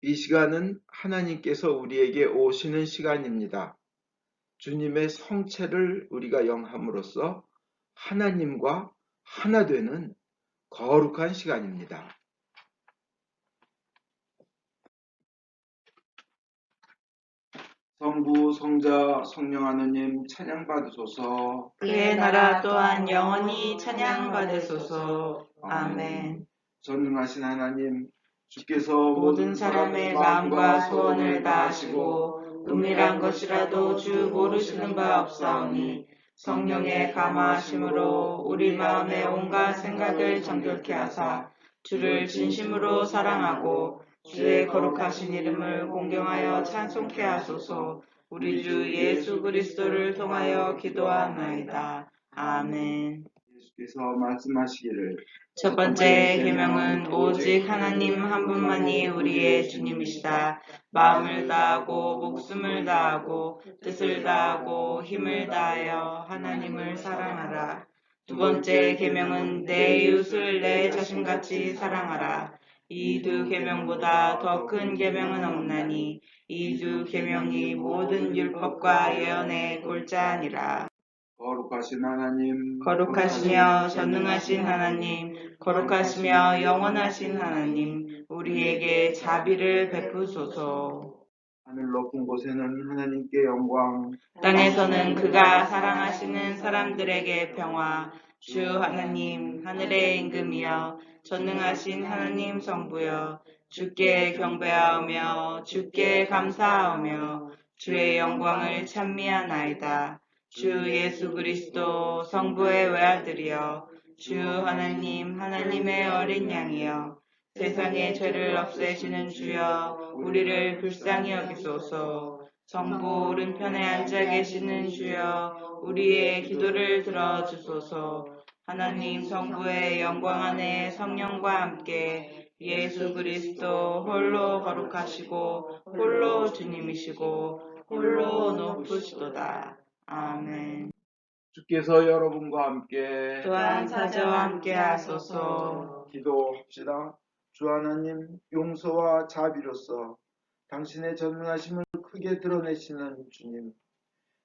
이 시간은 하나님께서 우리에게 오시는 시간입니다. 주님의 성체를 우리가 영함으로써 하나님과 하나 되는 거룩한 시간입니다. 성부, 성자, 성령 하느님 찬양받으소서. 그의 나라 또한 영원히 찬양받으소서. 아멘. 전능하신 하나님, 주께서 모든 사람의 마음과 소원을 다하시고 은밀한 것이라도 주 모르시는 바 없사오니 성령의 감화하심으로 우리 마음의 온갖 생각을 정결케 하사 주를 진심으로 사랑하고 주의 거룩하신 이름을 공경하여 찬송케 하소서. 우리 주 예수 그리스도를 통하여 기도하나이다. 아멘. 예수께서 말씀하시기를 첫 번째 계명은 오직 하나님 한 분만이 우리의 주님이시다. 마음을 다하고 목숨을 다하고 뜻을 다하고 힘을 다하여 하나님을 사랑하라. 두 번째 계명은 내 이웃을 내 자신같이 사랑하라. 이 두 계명보다 더 큰 계명은 없나니 이 두 계명이 모든 율법과 예언의 골자니라. 거룩하신 하나님, 거룩하시며 전능하신 하나님, 거룩하시며 영원하신 하나님, 우리에게 자비를 베푸소서. 하늘 높은 곳에는 하나님께 영광, 땅에서는 그가 사랑하시는 사람들에게 평화. 주 하나님, 하늘의 임금이여, 전능하신 하나님 성부여, 주께 경배하오며 주께 감사하오며 주의 영광을 찬미하나이다. 주 예수 그리스도 성부의 외아들이여, 주 하나님, 하나님의 어린 양이여, 세상의 죄를 없애시는 주여, 우리를 불쌍히 여기소서. 성부 오른편에 앉아 계시는 주여, 우리의 기도를 들어주소서. 하나님 성부의 영광 안에 성령과 함께 예수 그리스도 홀로 거룩하시고 홀로 주님이시고 홀로 높으시도다. 아멘. 주께서 여러분과 함께 또한 사자와 함께 하소서. 기도합시다. 주 하나님, 용서와 자비로서 당신의 전능하심을 크게 드러내시는 주님,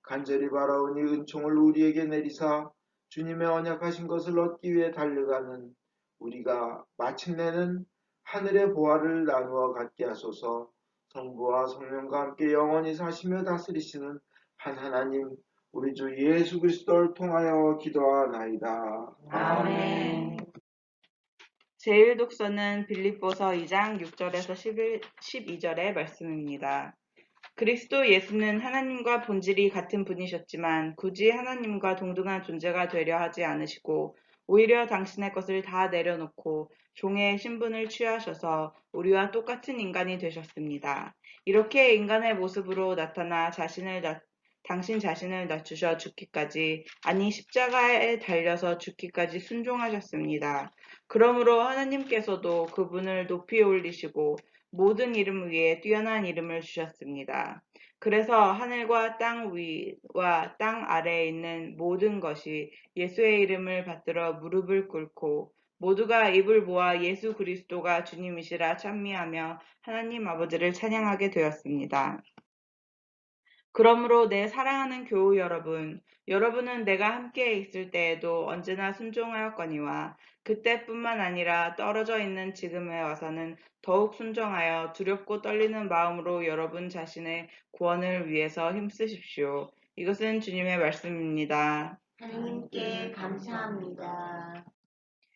간절히 바라오니 은총을 우리에게 내리사 주님의 언약하신 것을 얻기 위해 달려가는 우리가 마침내는 하늘의 보화를 나누어 갖게 하소서. 성부와 성령과 함께 영원히 사시며 다스리시는 한 하나님, 우리 주 예수 그리스도를 통하여 기도하나이다. 아멘. 제1독서는 빌립보서 2장 6절에서 12절의 말씀입니다. 그리스도 예수는 하나님과 본질이 같은 분이셨지만 굳이 하나님과 동등한 존재가 되려 하지 않으시고 오히려 당신의 것을 다 내려놓고 종의 신분을 취하셔서 우리와 똑같은 인간이 되셨습니다. 이렇게 인간의 모습으로 나타나 당신 자신을 낮추셔 죽기까지, 아니 십자가에 달려서 죽기까지 순종하셨습니다. 그러므로 하나님께서도 그분을 높이 올리시고 모든 이름 위에 뛰어난 이름을 주셨습니다. 그래서 하늘과 땅 위와 땅 아래에 있는 모든 것이 예수의 이름을 받들어 무릎을 꿇고 모두가 입을 모아 예수 그리스도가 주님이시라 찬미하며 하나님 아버지를 찬양하게 되었습니다. 그러므로 내 사랑하는 교우 여러분, 여러분은 내가 함께 있을 때에도 언제나 순종하였거니와 그때뿐만 아니라 떨어져 있는 지금에 와서는 더욱 순종하여 두렵고 떨리는 마음으로 여러분 자신의 구원을 위해서 힘쓰십시오. 이것은 주님의 말씀입니다. 하나님께 감사합니다.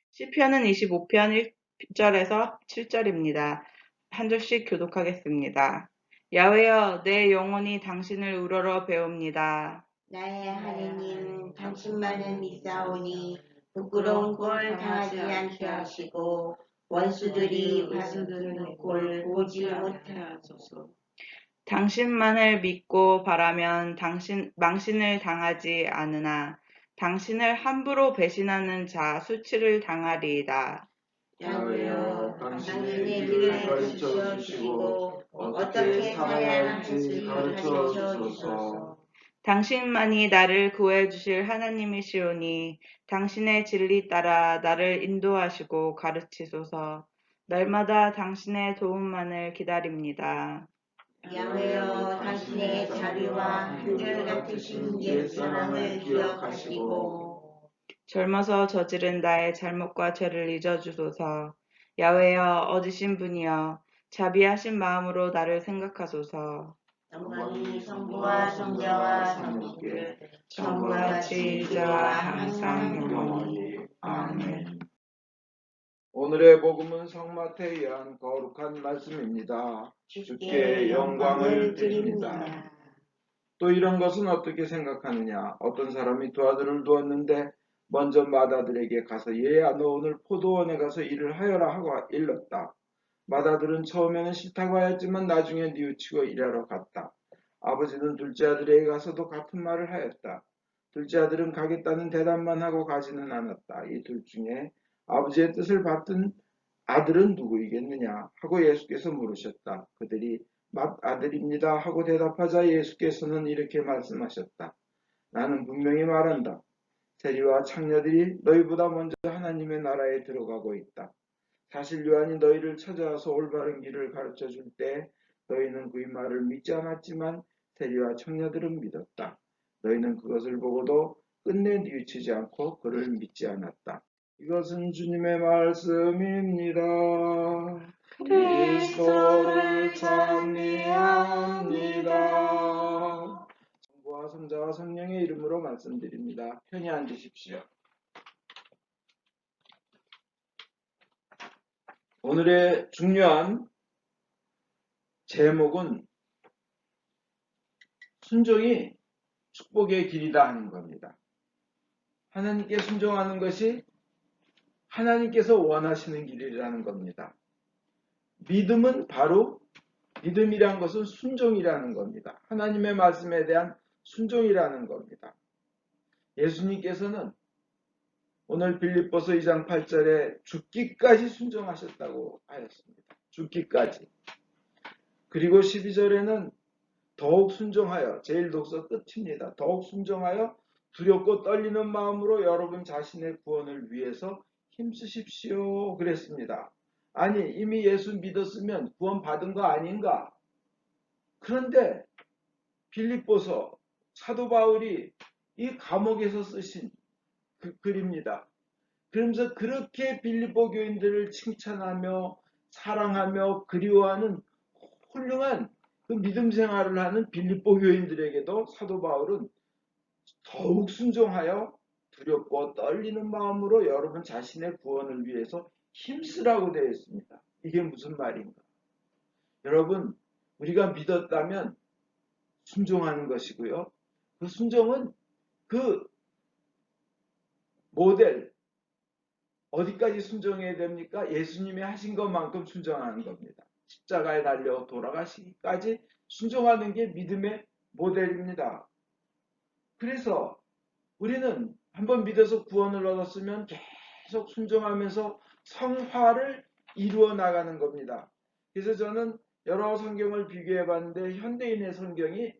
시편은 25편 1절에서 7절입니다. 한 절씩 교독하겠습니다. 야훼여, 내 영혼이 당신을 우러러 배웁니다. 나의 하느님, 당신만을 믿사오니 부끄러운 꼴 당하지 않게 하시고 원수들이 받는 꼴 보지 못하게 하소서. 당신만을 믿고 바라면 망신을 당하지 않으나 당신을 함부로 배신하는 자 수치를 당하리이다. 야훼여, 당신의 길을 가르쳐 주시고 어떻게 살아야 할지 가르쳐 주소서. 당신만이 나를 구해 주실 하나님이시오니 당신의 진리 따라 나를 인도하시고 가르치소서. 날마다 당신의 도움만을 기다립니다. 야훼여 당신의 자비와 한결같으신 옛사랑을 기억하시고 젊어서 저지른 나의 잘못과 죄를 잊어주소서. 야훼여 얻으신 분이여 자비하신 마음으로 나를 생각하소서. 영광이 성부와 성자와 성령께 처음같이 이제와 항상 영원히. 아멘. 오늘의 복음은 성마태에 의한 거룩한 말씀입니다. 주께 영광을 드립니다. 또 이런 것은 어떻게 생각하느냐? 어떤 사람이 두 아들을 두었는데 먼저 맏아들에게 가서 얘야 너 오늘 포도원에 가서 일을 하여라 하고 일렀다. 맏아들은 처음에는 싫다고 하였지만 나중에 뉘우치고 일하러 갔다. 아버지는 둘째 아들에게 가서도 같은 말을 하였다. 둘째 아들은 가겠다는 대답만 하고 가지는 않았다. 이 둘 중에 아버지의 뜻을 받든 아들은 누구이겠느냐 하고 예수께서 물으셨다. 그들이 맏아들입니다 하고 대답하자 예수께서는 이렇게 말씀하셨다. 나는 분명히 말한다. 세리와 창녀들이 너희보다 먼저 하나님의 나라에 들어가고 있다. 사실 요한이 너희를 찾아와서 올바른 길을 가르쳐 줄 때 너희는 그의 말을 믿지 않았지만 세리와 청녀들은 믿었다. 너희는 그것을 보고도 끝내 뉘우치지 않고 그를 믿지 않았다. 이것은 주님의 말씀입니다. 그리스도를 찬미합니다. 성부와 성자와 성령의 이름으로 말씀드립니다. 편히 앉으십시오. 오늘의 중요한 제목은 순종이 축복의 길이다 하는 겁니다. 하나님께 순종하는 것이 하나님께서 원하시는 길이라는 겁니다. 믿음은 바로 믿음이란 것은 순종이라는 겁니다. 하나님의 말씀에 대한 순종이라는 겁니다. 예수님께서는 오늘 빌립보서 2장 8절에 죽기까지 순종하셨다고 하였습니다. 죽기까지. 그리고 12절에는 더욱 순종하여, 제1독서 끝입니다. 더욱 순종하여 두렵고 떨리는 마음으로 여러분 자신의 구원을 위해서 힘쓰십시오 그랬습니다. 아니 이미 예수 믿었으면 구원 받은 거 아닌가? 그런데 빌립보서 사도 바울이 이 감옥에서 쓰신 글입니다. 그러면서 그렇게 빌립보 교인들을 칭찬하며 사랑하며 그리워하는 훌륭한 그 믿음 생활을 하는 빌립보 교인들에게도 사도 바울은 더욱 순종하여 두렵고 떨리는 마음으로 여러분 자신의 구원을 위해서 힘쓰라고 되어 있습니다. 이게 무슨 말인가? 여러분, 우리가 믿었다면 순종하는 것이고요. 그 순종은 그 모델, 어디까지 순종해야 됩니까? 예수님이 하신 것만큼 순종하는 겁니다. 십자가에 달려 돌아가시기까지 순종하는 게 믿음의 모델입니다. 그래서 우리는 한번 믿어서 구원을 얻었으면 계속 순종하면서 성화를 이루어 나가는 겁니다. 그래서 저는 여러 성경을 비교해 봤는데 현대인의 성경이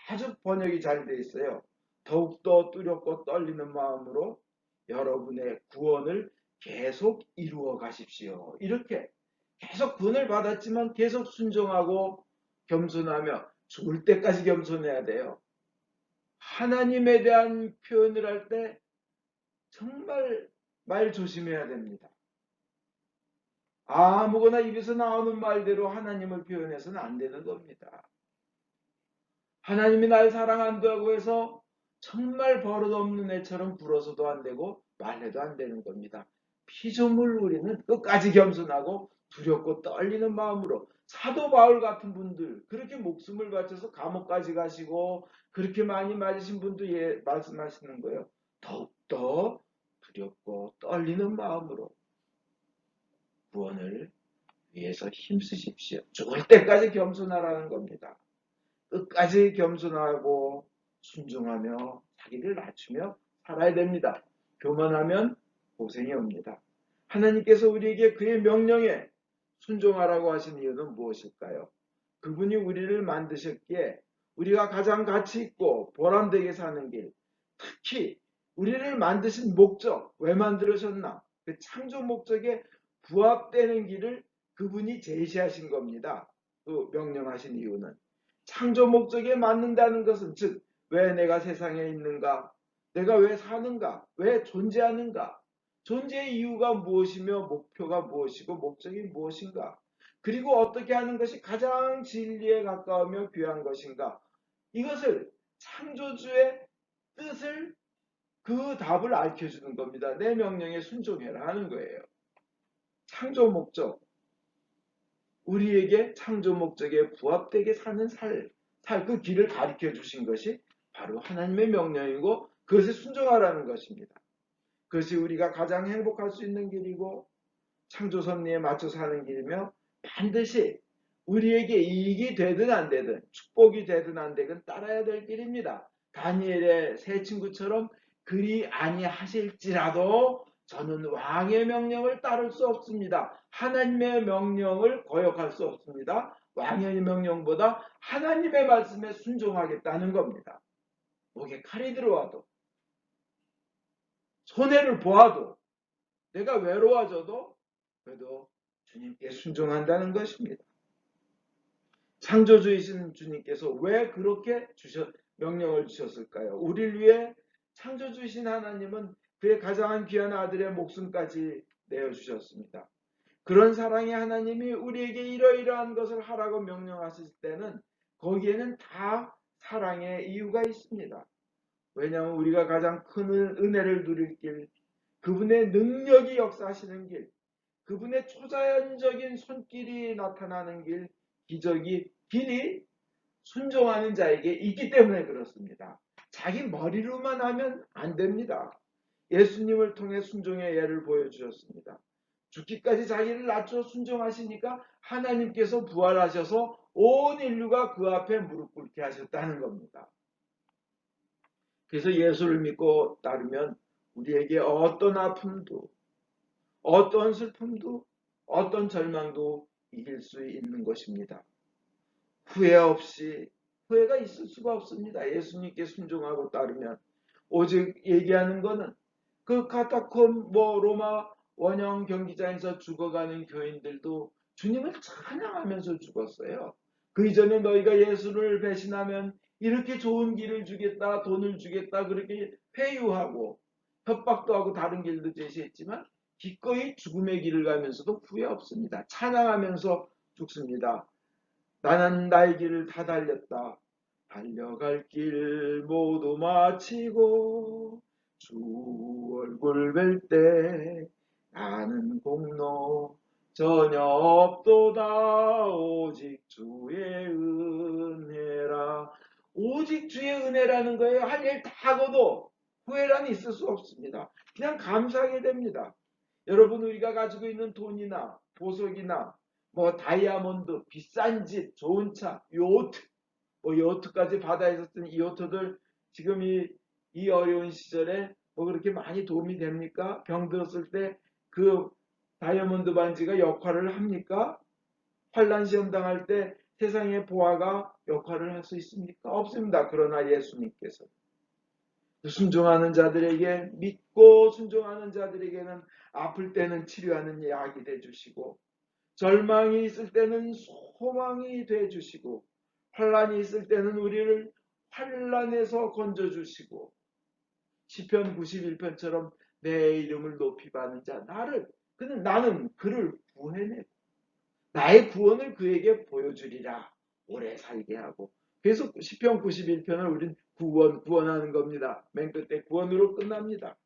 아주 번역이 잘 돼 있어요. 더욱더 두렵고 떨리는 마음으로 여러분의 구원을 계속 이루어 가십시오. 이렇게 계속 구원을 받았지만 계속 순종하고 겸손하며 죽을 때까지 겸손해야 돼요. 하나님에 대한 표현을 할 때 정말 말 조심해야 됩니다. 아무거나 입에서 나오는 말대로 하나님을 표현해서는 안 되는 겁니다. 하나님이 날 사랑한다고 해서 정말 버릇없는 애처럼 굴어서도 안 되고 말해도 안 되는 겁니다. 피조물 우리는 끝까지 겸손하고 두렵고 떨리는 마음으로 사도 바울 같은 분들 그렇게 목숨을 바쳐서 감옥까지 가시고 그렇게 많이 맞으신 분도 말씀하시는 거예요. 더욱더 두렵고 떨리는 마음으로 구원을 위해서 힘쓰십시오. 죽을 때까지 겸손하라는 겁니다. 끝까지 겸손하고 순종하며 자기를 낮추며 살아야 됩니다. 교만하면 고생이 옵니다. 하나님께서 우리에게 그의 명령에 순종하라고 하신 이유는 무엇일까요? 그분이 우리를 만드셨기에 우리가 가장 가치 있고 보람되게 사는 길, 특히 우리를 만드신 목적, 왜 만들으셨나? 그 창조 목적에 부합되는 길을 그분이 제시하신 겁니다. 또 명령하신 이유는 창조 목적에 맞는다는 것은 즉 왜 내가 세상에 있는가? 내가 왜 사는가? 왜 존재하는가? 존재의 이유가 무엇이며 목표가 무엇이고 목적이 무엇인가? 그리고 어떻게 하는 것이 가장 진리에 가까우며 귀한 것인가? 이것을 창조주의 뜻을 그 답을 알려주는 겁니다. 내 명령에 순종해라 하는 거예요. 창조 목적, 우리에게 창조 목적에 부합되게 사는 그 길을 가르쳐 주신 것이 바로 하나님의 명령이고 그것에 순종하라는 것입니다. 그것이 우리가 가장 행복할 수 있는 길이고 창조 섭리에 맞춰 사는 길이며 반드시 우리에게 이익이 되든 안 되든 축복이 되든 안 되든 따라야 될 길입니다. 다니엘의 세 친구처럼 그리 아니하실지라도 저는 왕의 명령을 따를 수 없습니다. 하나님의 명령을 거역할 수 없습니다. 왕의 명령보다 하나님의 말씀에 순종하겠다는 겁니다. 목에 칼이 들어와도 손해를 보아도 내가 외로워져도 그래도 주님께 순종한다는 것입니다. 창조주이신 주님께서 왜 그렇게 명령을 주셨을까요? 우리를 위해 창조주이신 하나님은 그의 가장 귀한 아들의 목숨까지 내어주셨습니다. 그런 사랑의 하나님이 우리에게 이러이러한 것을 하라고 명령하실 때는 거기에는 다 사랑의 이유가 있습니다. 왜냐하면 우리가 가장 큰 은혜를 누릴 길, 그분의 능력이 역사하시는 길, 그분의 초자연적인 손길이 나타나는 길, 길이 순종하는 자에게 있기 때문에 그렇습니다. 자기 머리로만 하면 안 됩니다. 예수님을 통해 순종의 예를 보여주셨습니다. 죽기까지 자기를 낮춰 순종하시니까 하나님께서 부활하셔서 온 인류가 그 앞에 무릎 꿇게 하셨다는 겁니다. 그래서 예수를 믿고 따르면 우리에게 어떤 아픔도 어떤 슬픔도 어떤 절망도 이길 수 있는 것입니다. 후회 없이 후회가 있을 수가 없습니다. 예수님께 순종하고 따르면 오직 얘기하는 것은 그 카타콤 로마 원형 경기장에서 죽어가는 교인들도 주님을 찬양하면서 죽었어요. 그 이전에 너희가 예수를 배신하면 이렇게 좋은 길을 주겠다, 돈을 주겠다 그렇게 회유하고 협박도 하고 다른 길도 제시했지만 기꺼이 죽음의 길을 가면서도 후회 없습니다. 찬양하면서 죽습니다. 나는 나의 길을 다 달렸다. 달려갈 길 모두 마치고 주 얼굴 뵐 때 나는 공로 전혀 없도다. 오직 주의 은혜라. 오직 주의 은혜라는 거예요. 할 일 다 하고도 후회란 있을 수 없습니다. 그냥 감사하게 됩니다. 여러분 우리가 가지고 있는 돈이나 보석이나 다이아몬드, 비싼 집, 좋은 차, 요트, 요트까지 바다에서 쓴 요트들 지금 이 어려운 시절에 그렇게 많이 도움이 됩니까? 병 들었을 때 그 다이아몬드 반지가 역할을 합니까? 환난 시험 당할 때 세상의 보화가 역할을 할 수 있습니까? 없습니다. 그러나 예수님께서 순종하는 자들에게 믿고 순종하는 자들에게는 아플 때는 치료하는 약이 되주시고 절망이 있을 때는 소망이 되주시고 환난이 있을 때는 우리를 환난에서 건져주시고 시편 91편처럼 내 이름을 높이 받는 자 나는 그를 구해내고 나의 구원을 그에게 보여주리라. 오래 살게 하고 그래서 시편 91편을 우린 구원하는 겁니다. 맨 끝에 구원으로 끝납니다.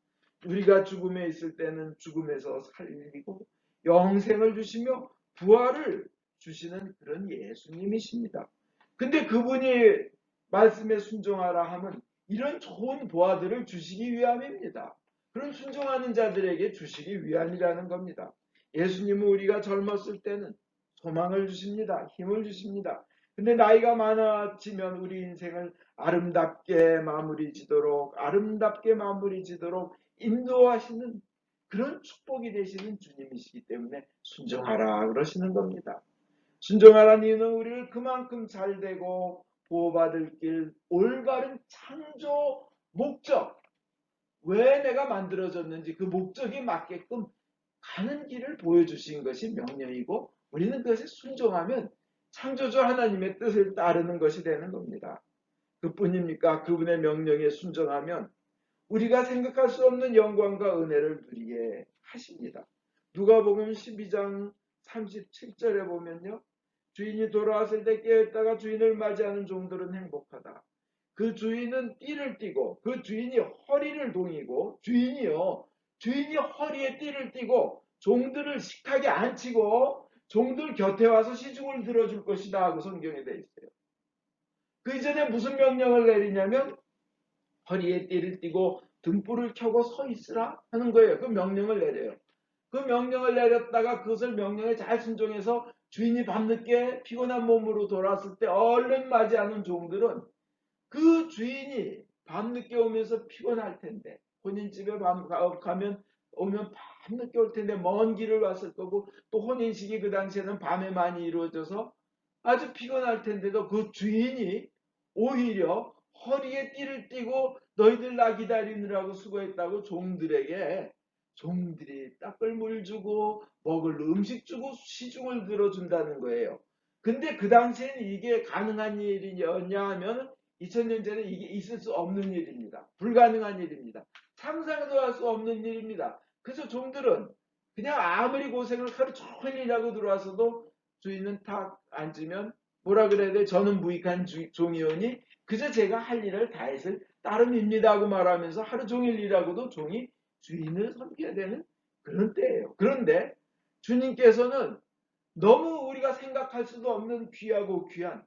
우리가 죽음에 있을 때는 죽음에서 살리고 영생을 주시며 부활을 주시는 그런 예수님이십니다. 근데 그분이 말씀에 순종하라 하면 이런 좋은 보화들을 주시기 위함입니다. 그런 순종하는 자들에게 주시기 위함이라는 겁니다. 예수님은 우리가 젊었을 때는 소망을 주십니다. 힘을 주십니다. 근데 나이가 많아지면 우리 인생을 아름답게 마무리 지도록 인도하시는 그런 축복이 되시는 주님이시기 때문에 순종하라 그러시는 겁니다. 순종하라는 이유는 우리를 그만큼 잘되고 보호받을 길, 올바른 창조 목적, 왜 내가 만들어졌는지 그 목적에 맞게끔 가는 길을 보여주신 것이 명령이고 우리는 그것에 순종하면 창조주 하나님의 뜻을 따르는 것이 되는 겁니다. 그뿐입니까? 그분의 명령에 순종하면 우리가 생각할 수 없는 영광과 은혜를 누리게 하십니다. 누가복음 12장 37절에 보면요. 주인이 돌아왔을 때 깨어있다가 주인을 맞이하는 종들은 행복하다. 그 주인은 띠를 띠고 그 주인이 허리를 동이고 주인이 허리에 띠를 띠고 종들을 식탁에 앉히고 종들 곁에 와서 시중을 들어줄 것이다 하고 성경에 되어 있어요. 그 이전에 무슨 명령을 내리냐면 허리에 띠를 띠고 등불을 켜고 서 있으라 하는 거예요. 그 명령을 내려요. 그 명령을 내렸다가 그것을 명령에 잘 순종해서 주인이 밤늦게 피곤한 몸으로 돌아왔을 때 얼른 맞이하는 종들은 그 주인이 밤늦게 오면서 피곤할 텐데 혼인집에 오면 밤늦게 올 텐데 먼 길을 왔을 거고 또 혼인식이 그 당시에는 밤에 많이 이루어져서 아주 피곤할 텐데도 그 주인이 오히려 허리에 띠를 띠고 너희들 나 기다리느라고 수고했다고 종들이 닦을 물 주고 먹을 음식 주고 시중을 들어준다는 거예요. 근데 그 당시에는 이게 가능한 일이냐 하면 2000년 전에 이게 있을 수 없는 일입니다. 불가능한 일입니다. 상상도 할 수 없는 일입니다. 그래서 종들은 그냥 아무리 고생을 하루 종일 일하고 들어와서도 주인은 탁 앉으면 뭐라 그래야 돼? 저는 무익한 종이오니 그저 제가 할 일을 다 했을 따름입니다 하고 말하면서 하루 종일 일하고도 종이 주인을 섬겨야 되는 그런 때예요. 그런데 주님께서는 너무 우리가 생각할 수도 없는 귀하고 귀한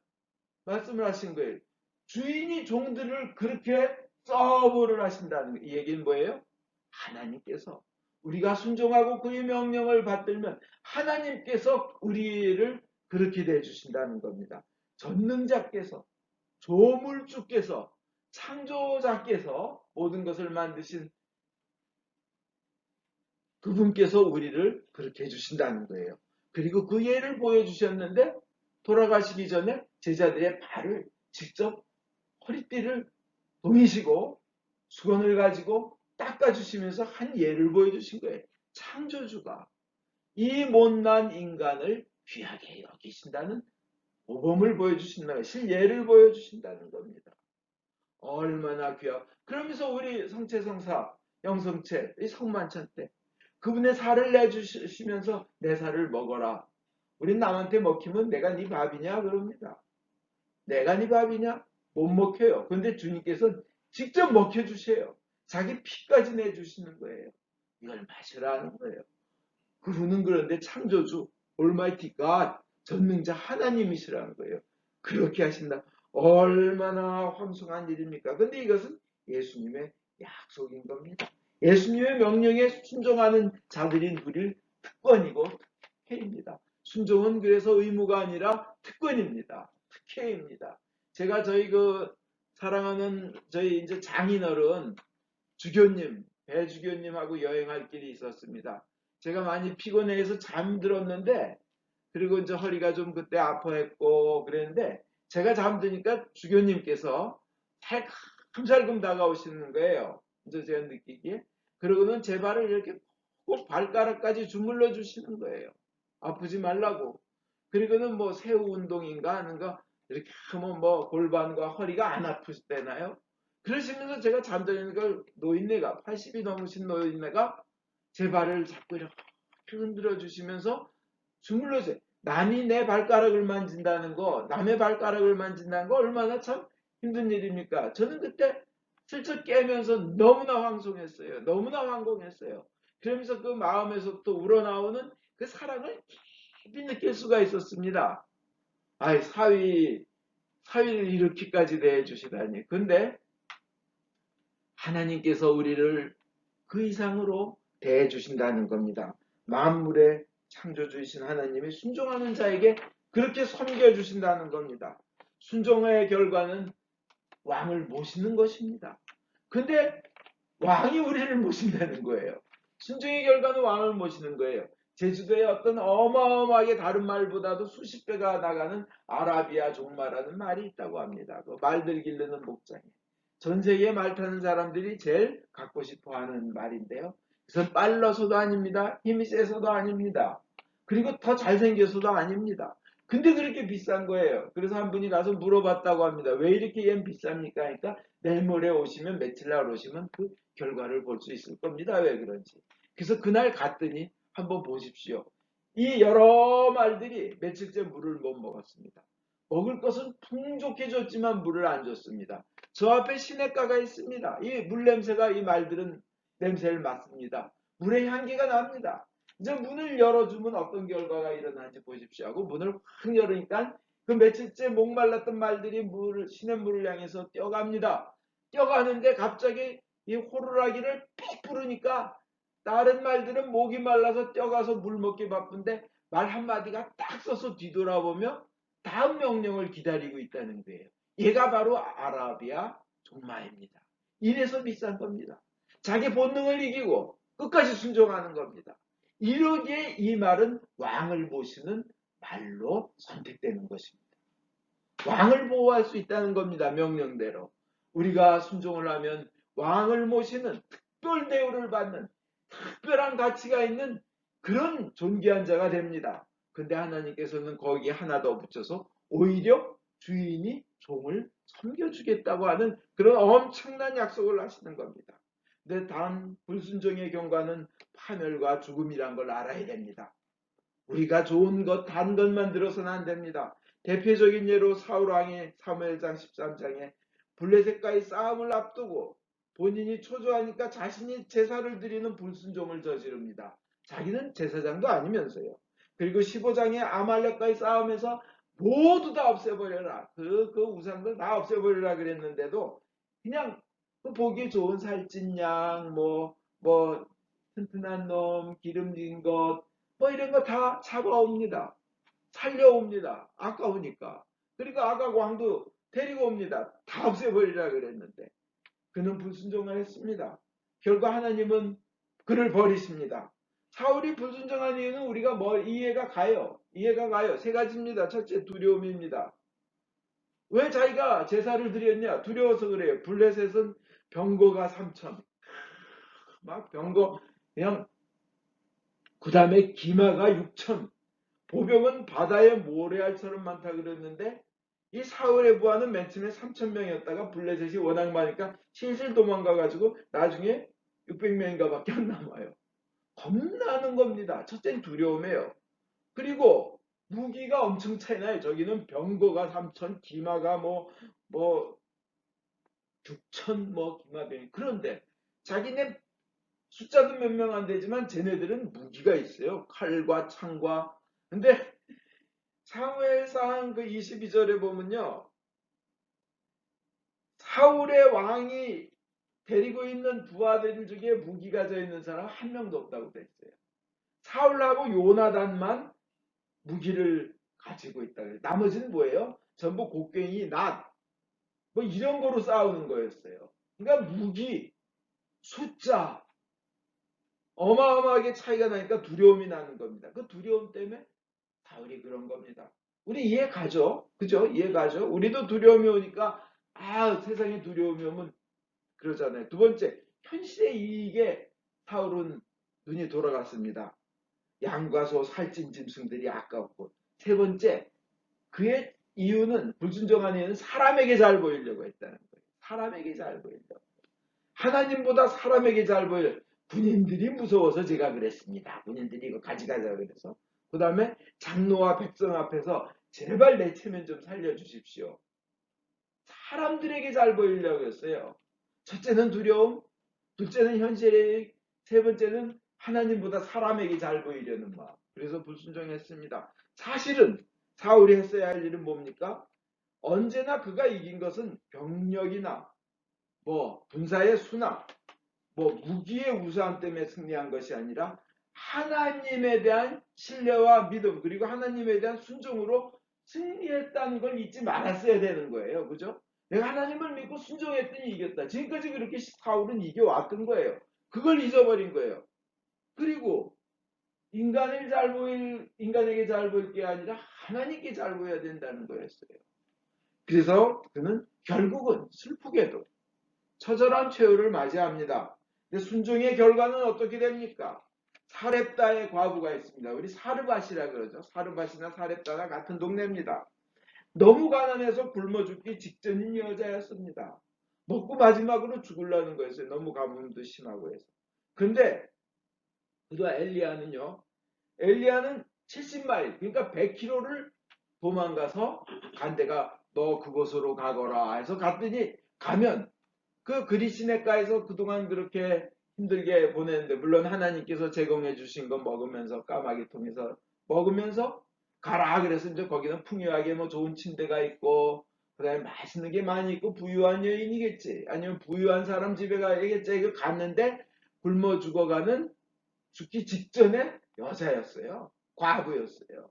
말씀을 하신 거예요. 주인이 종들을 그렇게 서브를 하신다는 거예요. 이 얘기는 뭐예요? 하나님께서 우리가 순종하고 그의 명령을 받들면 하나님께서 우리를 그렇게 대해주신다는 겁니다. 전능자께서 조물주께서 창조자께서 모든 것을 만드신 그분께서 우리를 그렇게 해주신다는 거예요. 그리고 그 예를 보여주셨는데 돌아가시기 전에 제자들의 발을 직접 허리띠를 동이시고 수건을 가지고 닦아주시면서 한 예를 보여주신 거예요. 창조주가 이 못난 인간을 귀하게 여기신다는 모범을 보여주신다는 실예를 보여주신다는 겁니다. 얼마나 귀하고 그러면서 우리 성체성사 영성체 이 성만찬 때 그분의 살을 내주시면서 내 살을 먹어라. 우린 남한테 먹히면 내가 네 밥이냐 그럽니다. 내가 네 밥이냐? 못 먹혀요. 그런데 주님께서는 직접 먹혀주세요. 자기 피까지 내주시는 거예요. 이걸 마시라는 거예요. 그분은 그런데 창조주 올마이티 갓 전능자 하나님이시라는 거예요. 그렇게 하신다. 얼마나 황송한 일입니까? 근데 이것은 예수님의 약속인 겁니다. 예수님의 명령에 순종하는 자들이 누릴 특권이고 특혜입니다. 순종은 그래서 의무가 아니라 특권입니다. 특혜입니다. 제가 저희 사랑하는 저희 이제 장인어른 주교님, 배주교님하고 여행할 길이 있었습니다. 제가 많이 피곤해서 잠들었는데 그리고 이제 허리가 좀 그때 아파했고 그랬는데 제가 잠드니까 주교님께서 살금살금 다가오시는 거예요. 이제 제가 느끼기에. 그러고는 제 발을 이렇게 꼭 발가락까지 주물러 주시는 거예요. 아프지 말라고. 그리고는 뭐 새우 운동인가 하는 거 이렇게 하면 뭐 골반과 허리가 안 아프시대나요? 그러시면서 제가 잠들으니까 노인네가 80이 넘으신 노인네가 제 발을 자꾸 이렇게 흔들어 주시면서 주물러줘요. 남이 내 발가락을 만진다는 거, 남의 발가락을 만진다는 거 얼마나 참 힘든 일입니까? 저는 그때 슬쩍 깨면서 너무나 황송했어요. 너무나 황공했어요. 그러면서 그 마음에서 또 우러나오는 그 사랑을 깊이 느낄 수가 있었습니다. 아이, 사위를 이렇게까지 대해주시다니. 근데 하나님께서 우리를 그 이상으로 대해주신다는 겁니다. 만물의 창조주이신 하나님이 순종하는 자에게 그렇게 섬겨주신다는 겁니다. 순종의 결과는 왕을 모시는 것입니다. 근데 왕이 우리를 모신다는 거예요. 순종의 결과는 왕을 모시는 거예요. 제주도에 어떤 어마어마하게 다른 말보다도 수십 배가 나가는 아라비아 종마라는 말이 있다고 합니다. 그 말들 기르는 목장에. 전 세계에 말 타는 사람들이 제일 갖고 싶어 하는 말인데요. 그래서 빨라서도 아닙니다. 힘이 세서도 아닙니다. 그리고 더 잘생겨서도 아닙니다. 근데 그렇게 비싼 거예요. 그래서 한 분이 가서 물어봤다고 합니다. 왜 이렇게 얜 비쌉니까? 그러니까 내일 모레 오시면 며칠 날 오시면 그 결과를 볼 수 있을 겁니다. 왜 그런지. 그래서 그날 갔더니 한번 보십시오. 이 여러 말들이 며칠째 물을 못 먹었습니다. 먹을 것은 풍족해 줬지만 물을 안 줬습니다. 저 앞에 시냇가가 있습니다. 이 물 냄새가 이 말들은 냄새를 맡습니다. 물의 향기가 납니다. 이제 문을 열어주면 어떤 결과가 일어나는지 보십시오 하고 문을 확 열으니까 그 며칠째 목말랐던 말들이 시냇물을 향해서 뛰어갑니다. 뛰어가는데 갑자기 이 호루라기를 픽 부르니까 다른 말들은 목이 말라서 뛰어가서 물 먹기 바쁜데 말 한마디가 딱 서서 뒤돌아보며 다음 명령을 기다리고 있다는 거예요. 얘가 바로 아라비아 종마입니다. 이래서 비싼 겁니다. 자기 본능을 이기고 끝까지 순종하는 겁니다. 이러기에 이 말은 왕을 모시는 말로 선택되는 것입니다. 왕을 보호할 수 있다는 겁니다. 명령대로. 우리가 순종을 하면 왕을 모시는 특별 대우를 받는 특별한 가치가 있는 그런 존귀한 자가 됩니다. 근데 하나님께서는 거기에 하나 더 붙여서 오히려 주인이 종을 섬겨주겠다고 하는 그런 엄청난 약속을 하시는 겁니다. 근데 단 불순종의 경과는 파멸과 죽음이란 걸 알아야 됩니다. 우리가 좋은 것, 단 것만 들어서는 안 됩니다. 대표적인 예로 사울왕이 사무엘상 13장에 블레셋과의 싸움을 앞두고 본인이 초조하니까 자신이 제사를 드리는 불순종을 저지릅니다. 자기는 제사장도 아니면서요. 그리고 15장에 아말렉과의 싸움에서 모두 다 없애버려라. 그 우상들 다 없애버려라 그랬는데도 그냥 그 보기 좋은 살찐 양, 튼튼한 놈, 기름진 것, 이런 거 다 잡아옵니다. 살려옵니다. 아까우니까. 그러니까 아각 왕도 데리고 옵니다. 다 없애버리라 그랬는데 그는 불순종을 했습니다. 결과 하나님은 그를 버리십니다. 사울이 불순종한 이유는 우리가 이해가 가요. 세 가지입니다. 첫째, 두려움입니다. 왜 자기가 제사를 드렸냐? 두려워서 그래요. 블레셋은 병거가 3,000. 막 병거 그냥 그 다음에 기마가 6,000. 보병은 바다의 모래알처럼 많다 그랬는데 이 사울의 부하는 맨 처음에 3,000명이었다가 블레셋이 워낙 많으니까 실실 도망가가지고 나중에 600명인가 밖에 안 남아요. 겁나는 겁니다. 첫째는 두려움이에요. 그리고 무기가 엄청 차이나요. 저기는 병거가 3,000, 기마가 6,000 기마병이. 그런데 자기네 숫자도 몇 명 안 되지만 쟤네들은 무기가 있어요. 칼과 창과. 근데 사무엘상 그 22절에 보면요. 사울의 왕이 데리고 있는 부하들 중에 무기 가져 있는 사람 한 명도 없다고 돼 있어요. 사울하고 요나단만 무기를 가지고 있다. 나머지는 뭐예요? 전부 곡괭이, 낫, 이런 거로 싸우는 거였어요. 그러니까 무기, 숫자, 어마어마하게 차이가 나니까 두려움이 나는 겁니다. 그 두려움 때문에 사울이 그런 겁니다. 우리 이해 가죠? 그죠? 이해 가죠? 우리도 두려움이 오니까 세상에 두려움이 오면 그러잖아요. 두 번째, 현실의 이익에 사울은 눈이 돌아갔습니다. 양과 소, 살찐 짐승들이 아까웠고. 세 번째, 그의 이유는 불순종한 이유는 사람에게 잘 보이려고 했다는 거예요. 사람에게 잘 보이려고. 하나님보다 사람에게 잘 보일 군인들이 무서워서 제가 그랬습니다. 군인들이 이거 가져가자 그래서. 그 다음에 장로와 백성 앞에서 제발 내 체면 좀 살려주십시오. 사람들에게 잘 보이려고 했어요. 첫째는 두려움, 둘째는 현실의, 세 번째는 하나님보다 사람에게 잘 보이려는 마음. 그래서 불순종했습니다. 사실은 사울이 했어야 할 일은 뭡니까? 언제나 그가 이긴 것은 병력이나 군사의 수나 무기의 우수함 때문에 승리한 것이 아니라 하나님에 대한 신뢰와 믿음 그리고 하나님에 대한 순종으로 승리했다는 걸 잊지 말았어야 되는 거예요. 그죠? 내가 하나님을 믿고 순종했더니 이겼다. 지금까지 그렇게 사울은 이겨왔던 거예요. 그걸 잊어버린 거예요. 그리고 인간에게 잘 보일 게 아니라 하나님께 잘 보여야 된다는 거였어요. 그래서 그는 결국은 슬프게도 처절한 최후를 맞이합니다. 근데 순종의 결과는 어떻게 됩니까? 사렙다의 과부가 있습니다. 우리 사르밧이라 그러죠. 사르밧이나 사렙다가 같은 동네입니다. 너무 가난해서 굶어 죽기 직전인 여자였습니다. 먹고 마지막으로 죽으려는 거였어요. 너무 가뭄도 심하고 해서. 근데 그다 엘리야는 70마일, 그러니까 100km를 도망가서 간대가 너 그곳으로 가거라 해서 갔더니 가면 그 그리시네가에서 그동안 그렇게 힘들게 보냈는데, 물론 하나님께서 제공해 주신 거 먹으면서 까마귀 통해서 먹으면서 가라 그래서 이제 거기는 풍요하게 뭐 좋은 침대가 있고 그다음에 맛있는 게 많이 있고 부유한 여인이겠지, 아니면 부유한 사람 집에 가야겠지. 이거 갔는데 굶어 죽어가는, 죽기 직전에 여자였어요. 과부였어요.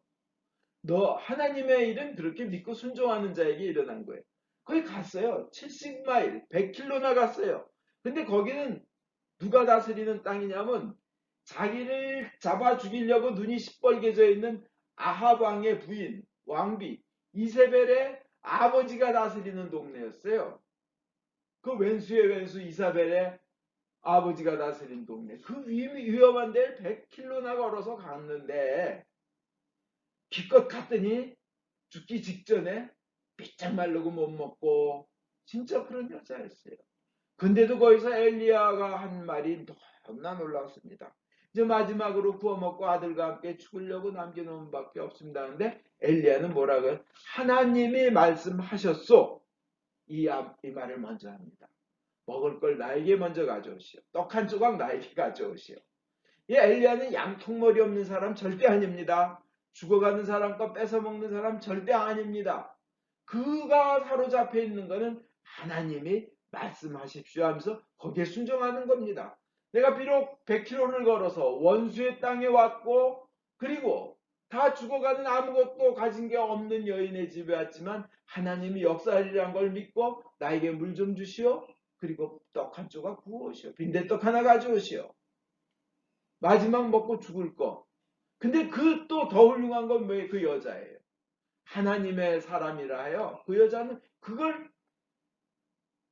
너 하나님의 일은 그렇게 믿고 순종하는 자에게 일어난 거예요. 거기 갔어요. 70마일, 100km 나갔어요. 근데 거기는 누가 다스리는 땅이냐면 자기를 잡아 죽이려고 눈이 시뻘개져 있는 아합 왕의 부인, 왕비 이세벨의 아버지가 다스리는 동네였어요. 그 왼수의 왼수 이사벨의 아버지가 다스린 동네. 그 위험한 데를 100km나 걸어서 갔는데 기껏 갔더니 죽기 직전에 삐쩍 마르고 못 먹고 진짜 그런 여자였어요. 근데도 거기서 엘리야가 한 말이 너무나 놀라웠습니다. 이제 마지막으로 구워 먹고 아들과 함께 죽으려고 남겨놓은 밖에 없습니다. 근데 엘리야는 뭐라고요? 하나님이 말씀하셨소. 이 말을 먼저 합니다. 먹을 걸 나에게 먼저 가져오시오. 떡 한 조각 나에게 가져오시오. 이 엘리야는 양통머리 없는 사람 절대 아닙니다. 죽어가는 사람 거 뺏어 먹는 사람 절대 아닙니다. 그가 사로잡혀 있는 것은 하나님이 말씀하십시오 하면서 거기에 순종하는 겁니다. 내가 비록 100km를 걸어서 원수의 땅에 왔고 그리고 다 죽어가는 아무것도 가진 게 없는 여인의 집에 왔지만 하나님이 역사하리란 걸 믿고 나에게 물 좀 주시오. 그리고 떡 한 조각 구워오시오. 빈대떡 하나 가져오시오. 마지막 먹고 죽을 거. 근데 그 또 더 훌륭한 건 왜 그 여자예요. 하나님의 사람이라 하여 그 여자는 그걸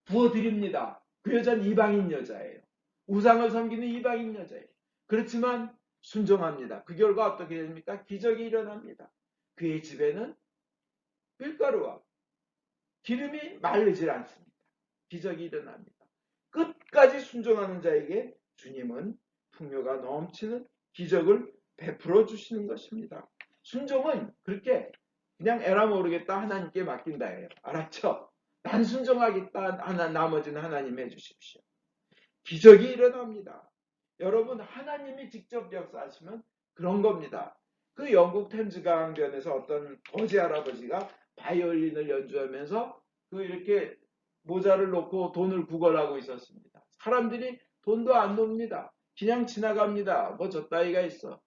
부어드립니다. 그 여자는 이방인 여자예요. 우상을 섬기는 이방인 여자예요. 그렇지만 순종합니다. 그 결과 어떻게 됩니까? 기적이 일어납니다. 그의 집에는 밀가루와 기름이 마르질 않습니다. 기적이 일어납니다. 끝까지 순종하는 자에게 주님은 풍요가 넘치는 기적을 베풀어 주시는 것입니다. 순종은 그렇게 그냥 에라 모르겠다 하나님께 맡긴다예요. 알았죠? 난 순종하겠다. 나머지는 하나님 해주십시오. 기적이 일어납니다. 여러분, 하나님이 직접 역사하시면 그런 겁니다. 그 영국 템즈 강변에서 어떤 거지 할아버지가 바이올린을 연주하면서 그 이렇게 모자를 놓고 돈을 구걸하고 있었습니다. 사람들이 돈도 안 놉니다. 그냥 지나갑니다. 뭐 저 따위가 있어.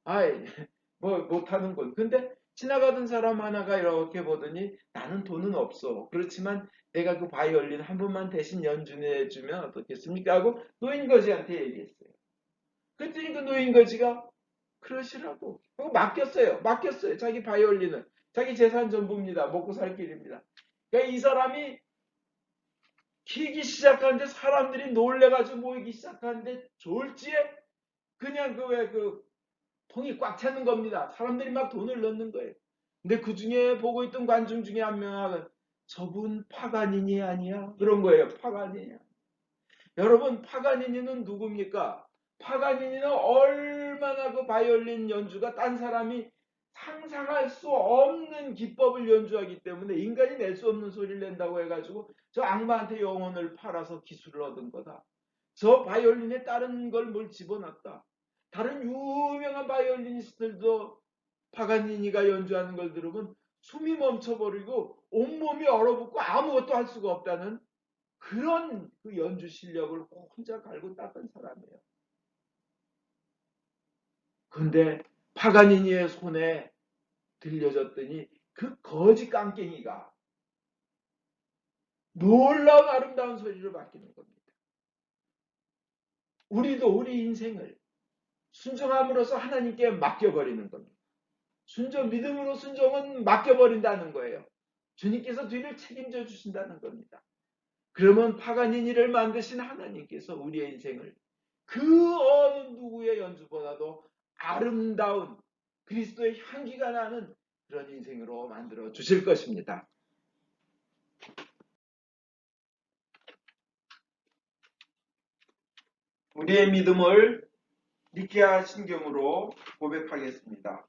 아이, 뭐 못하는군. 근데 지나가던 사람 하나가 이렇게 보더니 나는 돈은 없어. 그렇지만 내가 그 바이올린 한 번만 대신 연주해 주면 어떻겠습니까? 하고 노인거지한테 얘기했어요. 그랬더니 그 노인거지가 그러시라고. 그거 맡겼어요. 자기 바이올린을. 자기 재산 전부입니다. 먹고 살 길입니다. 그러니까 이 사람이 키기 시작하는데 사람들이 놀래가지고 모이기 시작하는데 졸지에 그냥 그 통이 꽉 차는 겁니다. 사람들이 막 돈을 넣는 거예요. 근데 그 중에 보고 있던 관중 중에 한 명은 저분 파가니니 아니야? 그런 거예요. 파가니니. 여러분, 파가니니는 누굽니까? 파가니니는 얼마나 그 바이올린 연주가 딴 사람이 상상할 수 없는 기법을 연주하기 때문에 인간이 낼 수 없는 소리를 낸다고 해가지고 저 악마한테 영혼을 팔아서 기술을 얻은 거다. 저 바이올린에 다른 걸 뭘 집어넣었다. 다른 유명한 바이올리니스트들도 파가니니가 연주하는 걸 들으면 숨이 멈춰버리고 온몸이 얼어붙고 아무것도 할 수가 없다는 그런 그 연주 실력을 혼자 갈고 닦은 사람이에요. 그런데 파가니니의 손에 들려졌더니 그 거지 깡깽이가 놀라운 아름다운 소리로 바뀌는 겁니다. 우리도 우리 인생을 순종함으로써 하나님께 맡겨버리는 겁니다. 믿음으로 순종은 맡겨버린다는 거예요. 주님께서 뒤를 책임져 주신다는 겁니다. 그러면 파간인 이를 만드신 하나님께서 우리의 인생을 그 어느 누구의 연주보다도 아름다운 그리스도의 향기가 나는 그런 인생으로 만들어 주실 것입니다. 우리의 믿음을 니케아 신경으로 고백하겠습니다.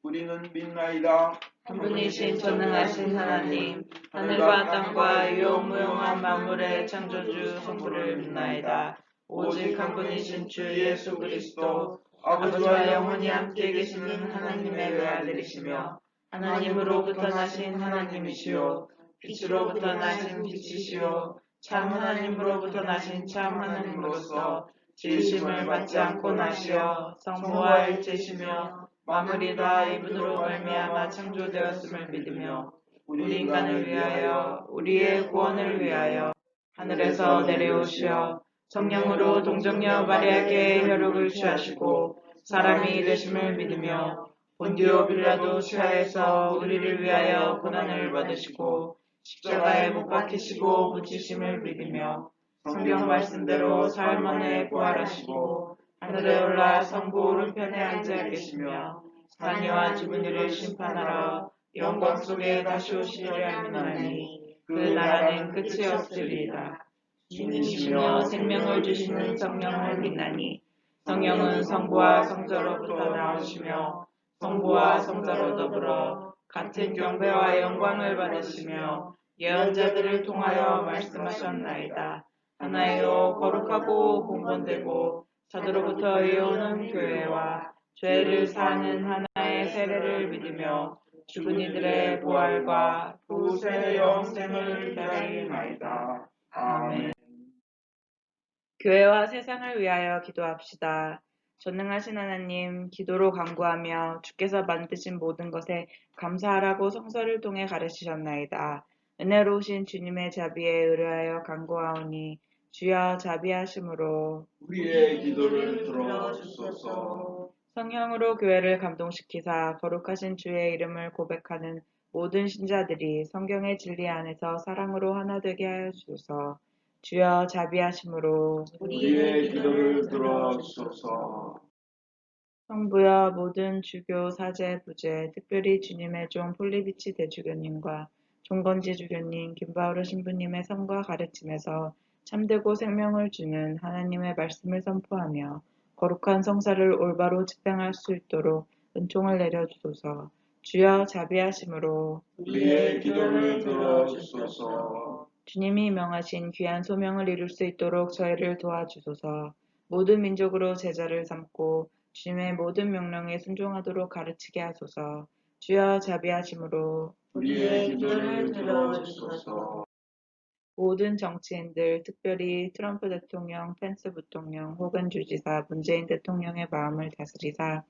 우리는 믿나이다. 한 분이신 전능하신 하나님, 하늘과 땅과 유용무용한 만물의 창조주 성부를 믿나이다. 오직 한 분이신 주 예수 그리스도, 아버지와 영원히 함께 계시는 하나님의 외아들이시며 하나님으로부터 나신 하나님이시요 빛으로부터 나신 빛이시요 참 하나님으로부터 나신 참 하나님으로서 지으심을 받지 않고 나시어 성부와 일체시며 만물이 다 이분으로 말미암아 창조되었음을 믿으며 우리 인간을 위하여 우리의 구원을 위하여 하늘에서 내려오시어 성령으로 동정녀 마리아에게 혈육을 취하시고 사람이 되심을 믿으며 본디오 빌라도 시하에서 우리를 위하여 고난을 받으시고 십자가에 못 박히시고 묻히심을 믿으며 성경 말씀대로 사흘 만에 부활하시고 하늘에 올라 성부 오른편에 앉아 계시며 산이와 죽은 이를 심판하러 영광 속에 다시 오시리라 믿나니 그 나라는 끝이 없으리이다. 주님이시며 생명을 주시는 성령을 믿나니 성령은 성부와 성자로부터 나오시며 성부와 성자로 더불어 같은 경배와 영광을 받으시며 예언자들을 통하여 말씀하셨나이다. 하나요 거룩하고 공건되고 사도로부터 이어오는 교회와 죄를 사하는 하나의 세례를 믿으며 죽은 이들의 부활과 후세 영생을 기다리나이다. 아멘. 교회와 세상을 위하여 기도합시다. 전능하신 하나님, 기도로 간구하며 주께서 만드신 모든 것에 감사하라고 성서를 통해 가르치셨나이다. 은혜로우신 주님의 자비에 의뢰하여 간구하오니 주여 자비하심으로 우리의 기도를 들어주소서. 성령으로 교회를 감동시키사 거룩하신 주의 이름을 고백하는 모든 신자들이 성경의 진리 안에서 사랑으로 하나 되게 하여 주소서. 주여 자비하심으로 우리의 기도를 들어주소서. 성부여 모든 주교 사제 부제 특별히 주님의 종 폴리비치 대주교님과 종건지 주교님 김바오르 신부님의 성과 가르침에서 참되고 생명을 주는 하나님의 말씀을 선포하며 거룩한 성사를 올바로 집행할 수 있도록 은총을 내려주소서. 주여 자비하심으로 우리의 기도를 들어주소서. 주님이 명하신 귀한 소명을 이룰 수 있도록 저희를 도와주소서. 모든 민족으로 제자를 삼고 주님의 모든 명령에 순종하도록 가르치게 하소서. 주여 자비하심으로 우리의 기도를 들어주소서. 모든 정치인들, 특별히 트럼프 대통령, 펜스 부통령, 혹은 주지사, 문재인 대통령의 마음을 다스리사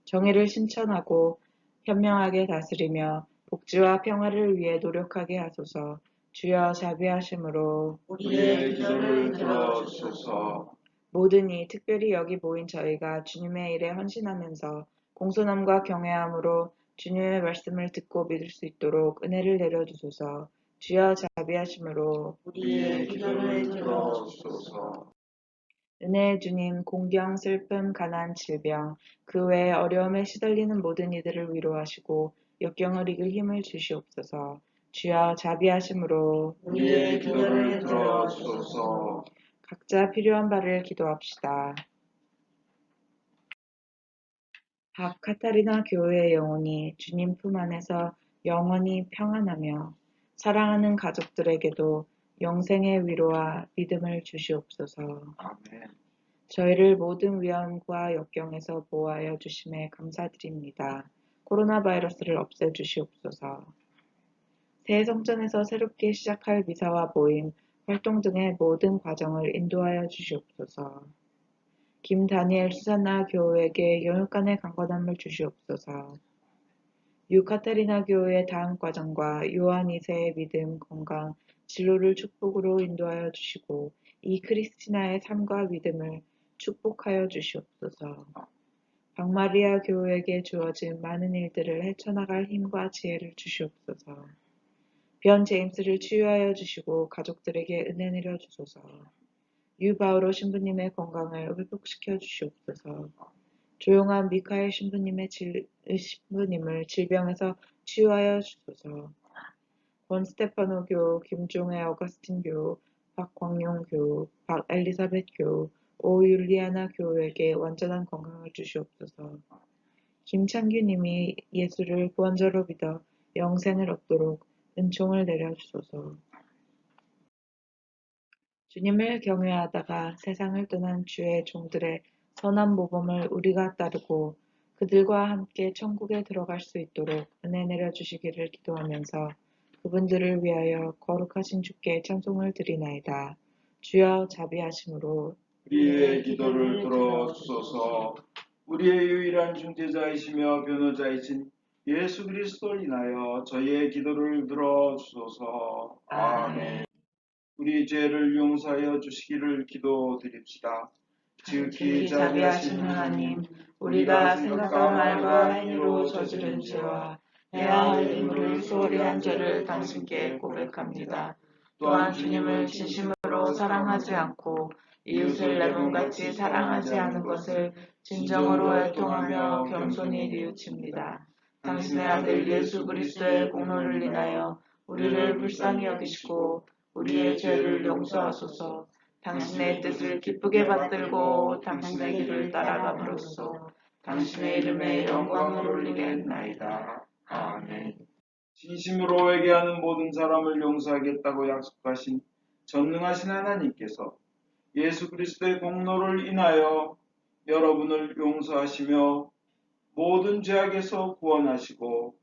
정의를 실천하고 현명하게 다스리며 복지와 평화를 위해 노력하게 하소서. 주여 자비하심으로 우리의 기도를 들어주소서. 모든 이 특별히 여기 모인 저희가 주님의 일에 헌신하면서 공손함과 경외함으로 주님의 말씀을 듣고 믿을 수 있도록 은혜를 내려주소서. 주여 자비하심으로 우리의 기도를 들어주소서. 은혜의 주님, 공경, 슬픔, 가난, 질병, 그 외에 어려움에 시달리는 모든 이들을 위로하시고 역경을 이길 힘을 주시옵소서. 주여 자비하심으로 우리의 기도를 들어주소서. 각자 필요한 바를 기도합시다. 박 카타리나 교회의 영혼이 주님 품 안에서 영원히 평안하며 사랑하는 가족들에게도 영생의 위로와 믿음을 주시옵소서. 아멘. 저희를 모든 위험과 역경에서 보호하여 주심에 감사드립니다. 코로나 바이러스를 없애주시옵소서. 새 성전에서 새롭게 시작할 미사와 모임, 활동 등의 모든 과정을 인도하여 주시옵소서. 김다니엘 수산나 교우에게 영육간의 강건함을 주시옵소서. 유카타리나 교우의 다음 과정과 요한 2세의 믿음, 건강, 진로를 축복으로 인도하여 주시고 이 크리스티나의 삶과 믿음을 축복하여 주시옵소서. 박마리아 교우에게 주어진 많은 일들을 헤쳐나갈 힘과 지혜를 주시옵소서. 변 제임스를 치유하여 주시고 가족들에게 은혜 내려 주소서. 유바오로 신부님의 건강을 회복시켜 주시옵소서. 조용한 미카엘 신부님을 질병에서 치유하여 주소서. 권 스테파노 교, 김종회 어거스틴 교, 박광용 교, 박엘리사벳 교, 오율리아나 교에게 완전한 건강을 주시옵소서. 김창규님이 예수를 구원자로 믿어 영생을 얻도록 은총을 내려주소서. 주님을 경외하다가 세상을 떠난 주의 종들의 선한 모범을 우리가 따르고 그들과 함께 천국에 들어갈 수 있도록 은혜 내려주시기를 기도하면서 그분들을 위하여 거룩하신 주께 찬송을 드리나이다. 주여 자비하심으로 우리의 기도를 들어주소서. 우리의 유일한 중재자이시며 변호자이신 예수 그리스도를 인하여 저희의 기도를 들어주소서. 아멘. 우리 죄를 용서하여 주시기를 기도드립시다. 지극히 자비하신 하나님, 우리가 생각과 말과 행위로 저지른 죄와 해야 할 의무를 소홀히 한 죄를 당신께 고백합니다. 또한 주님을 진심으로 사랑하지 않고 이웃을 내 몸같이 사랑하지 않은 것을 진정으로 애통하며 겸손히 뉘우칩니다. 당신의 아들 예수 그리스도의 공로를 인하여 우리를 불쌍히 여기시고 우리의 죄를 용서하소서. 당신의 뜻을 기쁘게 받들고 당신의 길을 따라감으로써 당신의 이름에 영광을 올리겠나이다. 아멘. 진심으로 회개하는 모든 사람을 용서하겠다고 약속하신 전능하신 하나님께서 예수 그리스도의 공로를 인하여 여러분을 용서하시며 모든 죄악에서 구원하시고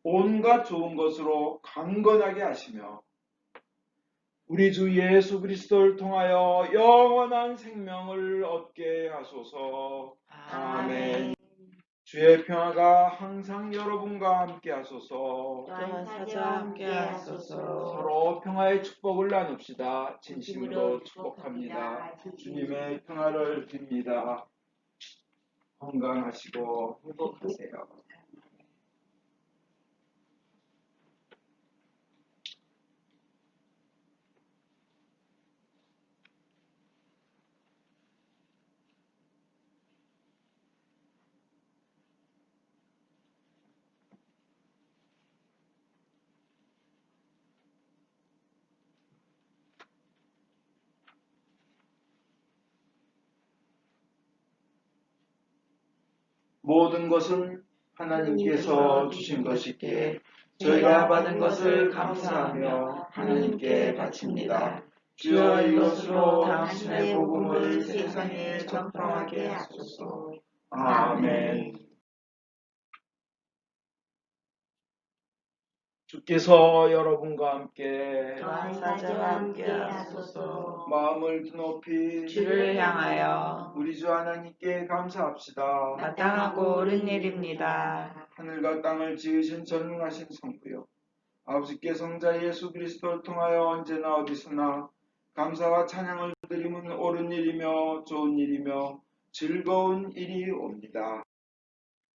온갖 좋은 것으로 강건하게 하시며 우리 주 예수 그리스도를 통하여 영원한 생명을 얻게 하소서. 아멘. 주의 평화가 항상 여러분과 함께 하소서. 또한 사자와 함께 하소서. 서로 평화의 축복을 나눕시다. 진심으로 축복합니다. 주님의 평화를 빕니다. 건강하시고 행복하세요. 모든 것은 하나님께서 주신 것이기에 저희가 받은 것을 감사하며 하나님께 바칩니다. 주여 이것으로 당신의 복음을 세상에 전파하게 하소서. 아멘. 주께서 여러분과 함께 또한 사자와 함께 하소서. 마음을 드높이 주를 향하여 우리 주 하나님께 감사합시다. 마땅하고 옳은 일입니다. 하늘과 땅을 지으신 전능하신 성부여, 아버지께 성자 예수 그리스도를 통하여 언제나 어디서나 감사와 찬양을 드리면 옳은 일이며 좋은 일이며 즐거운 일이 옵니다.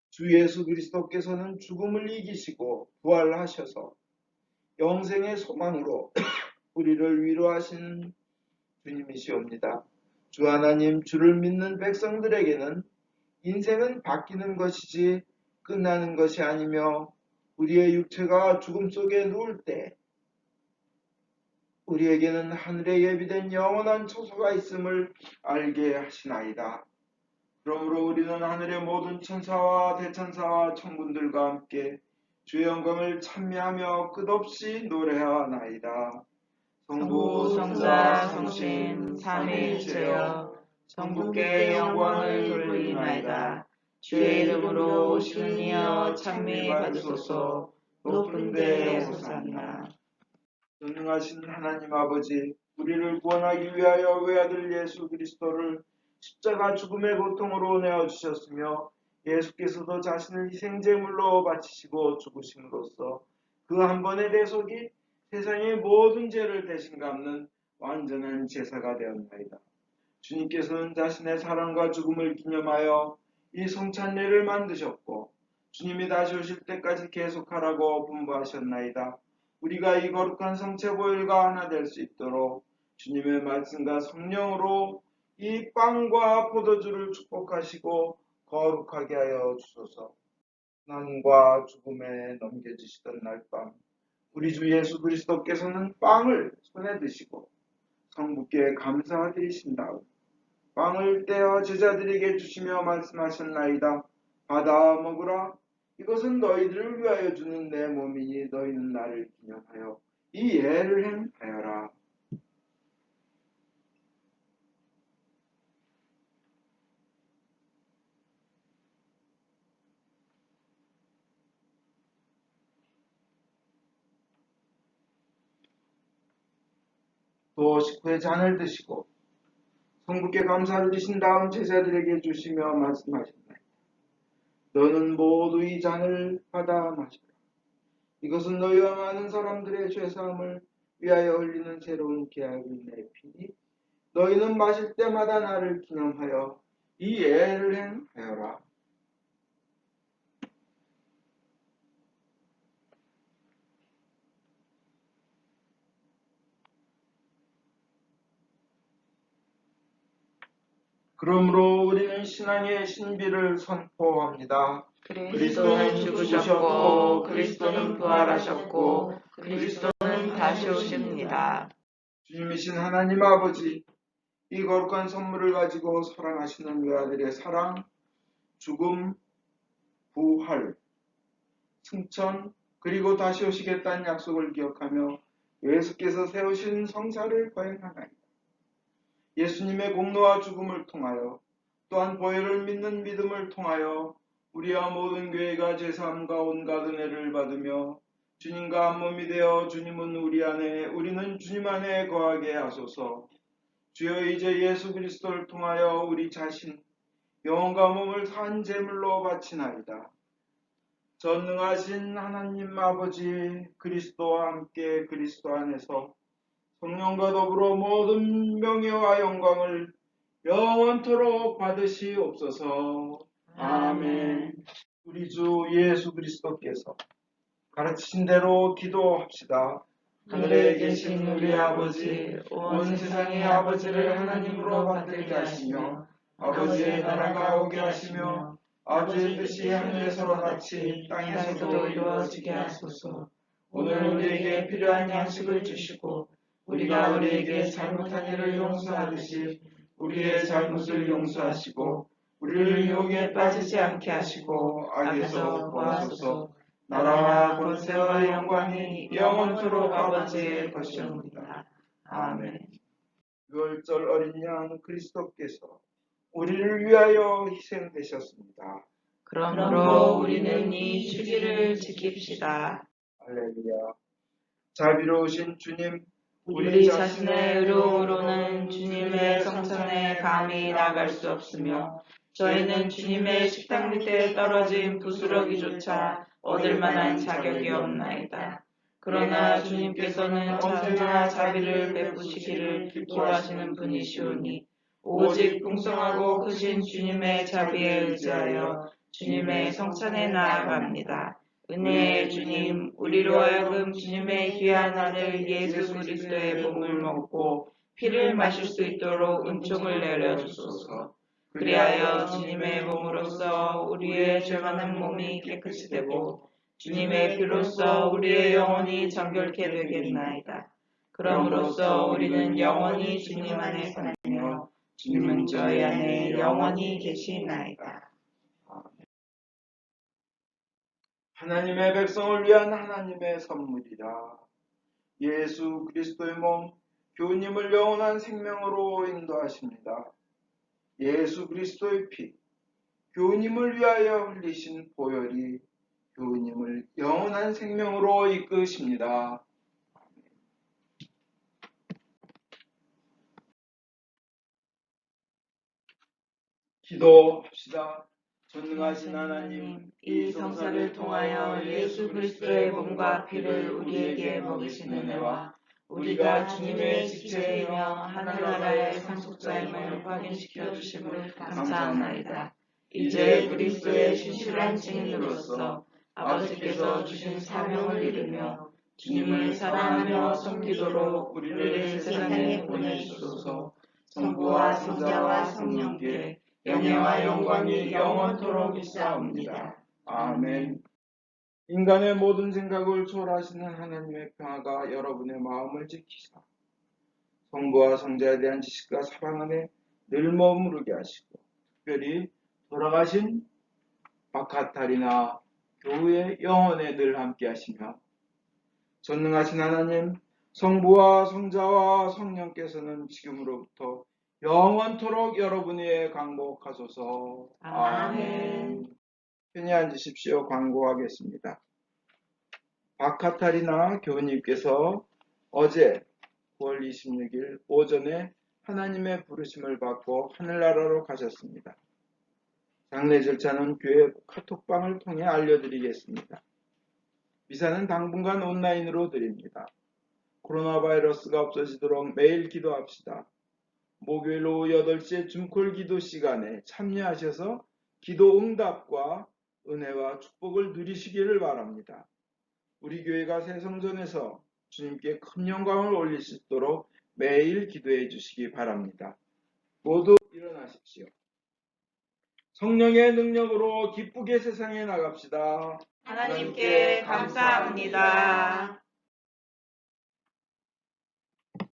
주 예수 그리스도께서는 죽음을 이기시고 부활하셔서 영생의 소망으로 우리를 위로하시는 주님이시옵니다. 주 하나님, 주를 믿는 백성들에게는 인생은 바뀌는 것이지 끝나는 것이 아니며 우리의 육체가 죽음 속에 누울 때 우리에게는 하늘에 예비된 영원한 처소가 있음을 알게 하시나이다. 그러므로 우리는 하늘의 모든 천사와 대천사와 천군들과 함께 주의 영광을 찬미하며 끝없이 노래하나이다. 성부, 성자, 성신, 삼위일체여 성부께 영광을 돌리나이다. 주의 이름으로 오시는 이여 찬미 받으소서. 높은 데에 호산나. 전능하신 하나님 아버지, 우리를 구원하기 위하여 외아들 예수 그리스도를 십자가 죽음의 고통으로 내어주셨으며 예수께서도 자신을 희생제물로 바치시고 죽으심으로써 그 한 번의 대속이 세상의 모든 죄를 대신 갚는 완전한 제사가 되었나이다. 주님께서는 자신의 사랑과 죽음을 기념하여 이 성찬례를 만드셨고 주님이 다시 오실 때까지 계속하라고 분부하셨나이다. 우리가 이 거룩한 성체 보혈과 하나 될 수 있도록 주님의 말씀과 성령으로 이 빵과 포도주를 축복하시고 거룩하게 하여 주소서. 난과 죽음에 넘겨지시던 날 밤 우리 주 예수 그리스도께서는 빵을 손에 드시고 성부께 감사드리신 다음 빵을 떼어 제자들에게 주시며 말씀하셨나이다. 받아 먹으라. 이것은 너희들을 위하여 주는 내 몸이니 너희는 나를 기념하여 이 예를 행하여라. 또 식후에 잔을 드시고 성부께 감사를 드신 다음 제자들에게 주시며 말씀하셨나이다. 너는 모두 이 잔을 받아 마시라. 이것은 너희와 많은 사람들의 죄사함을 위하여 흘리는 새로운 계약의 내 피니 너희는 마실 때마다 나를 기념하여 이 예를 행하여라. 그러므로 우리는 신앙의 신비를 선포합니다. 그리스도는 죽으셨고 그리스도는 부활하셨고 그리스도는 다시 오십니다. 주님이신 하나님 아버지, 이 거룩한 선물을 가지고 사랑하시는 외아들의 사랑, 죽음, 부활, 승천, 그리고 다시 오시겠다는 약속을 기억하며 예수께서 세우신 성사를 거행하나이다. 예수님의 공로와 죽음을 통하여 또한 보혈을 믿는 믿음을 통하여 우리와 모든 교회가 제사함과 온갖 은혜를 받으며 주님과 한 몸이 되어 주님은 우리 안에 우리는 주님 안에 거하게 하소서. 주여 이제 예수 그리스도를 통하여 우리 자신 영혼과 몸을 산 제물로 바치나이다. 전능하신 하나님 아버지 그리스도와 함께 그리스도 안에서 성령과 더불어 모든 명예와 영광을 영원토록 받으시옵소서. 아멘. 우리 주 예수 그리스도께서 가르치신 대로 기도합시다. 하늘에 계신 우리 아버지, 온 세상의 아버지를 하나님으로 받들게 하시며 아버지의 나라가 오게 하시며 아버지의 뜻이 하늘에서와 같이 땅에서도 이루어지게 하소서. 오늘 우리에게 필요한 양식을 주시고 우리가 우리에게 잘못한 일을 용서하듯이 우리의 잘못을 용서하시고 우리를 유혹에 빠지지 않게 하시고 악에서 구하소서. 나라와 권세와 영광이 영원토록 아버지의 것이옵니다. 아멘. 유월절 어린 양 그리스도께서 우리를 위하여 희생되셨습니다. 그러므로 우리는 이 주기를 지킵시다. 할렐루야. 자비로우신 주님, 우리 자신의 의로움으로는 주님의 성전에 감히 나갈 수 없으며 저희는 주님의 식탁 밑에 떨어진 부스러기조차 얻을 만한 자격이 없나이다. 그러나 주님께서는 언제나 자비를 베푸시기를 기뻐하시는 분이시오니 오직 풍성하고 크신 주님의 자비에 의지하여 주님의 성찬에 나아갑니다. 은혜의 주님, 우리로 하여금 주님의 귀한 아들 예수 그리스도의 몸을 먹고 피를 마실 수 있도록 은총을 내려주소서. 그리하여 주님의 몸으로써 우리의 죄 많은 몸이 깨끗이 되고 주님의 피로써 우리의 영혼이 정결케 되겠나이다. 그럼으로써 우리는 영원히 주님 안에 사느며 주님은 저희 안에 영원히 계시나이다. 하나님의 백성을 위한 하나님의 선물이라. 예수 그리스도의 몸, 교우님을 영원한 생명으로 인도하십니다. 예수 그리스도의 피, 교우님을 위하여 흘리신 보혈이 교우님을 영원한 생명으로 이끄십니다. 기도합시다. 전능하신 하나님, 이 성사를 통하여 예수 그리스도의 몸과 피를 우리에게 먹이신 은혜와 우리가 주님의 지체이며 하늘나라의 상속자임을 확인시켜 주심을 감사하나이다. 이제 그리스도의 신실한 증인으로서 아버지께서 주신 사명을 이루며 주님을 사랑하며 섬기도록 우리를 세상에 보내주소서. 성부와 성자와 성령께 영예와 영광이 영원토록 있사옵니다. 아멘. 인간의 모든 생각을 초월하시는 하나님의 평화가 여러분의 마음을 지키사 성부와 성자에 대한 지식과 사랑 안에 늘 머무르게 하시고 특별히 돌아가신 바카타리나 교우의 영혼에 늘 함께 하시며 전능하신 하나님 성부와 성자와 성령께서는 지금으로부터 영원토록 여러분의 강복하소서. 아멘. 편히 앉으십시오. 광고하겠습니다. 바카타리나 교우님께서 어제 9월 26일 오전에 하나님의 부르심을 받고 하늘나라로 가셨습니다. 장례 절차는 교회 카톡방을 통해 알려드리겠습니다. 미사는 당분간 온라인으로 드립니다. 코로나 바이러스가 없어지도록 매일 기도합시다. 목요일 오후 8시에 줌콜 기도 시간에 참여하셔서 기도 응답과 은혜와 축복을 누리시기를 바랍니다. 우리 교회가 새 성전에서 주님께 큰 영광을 올릴 수 있도록 매일 기도해 주시기 바랍니다. 모두 일어나십시오. 성령의 능력으로 기쁘게 세상에 나갑시다. 하나님께 감사합니다.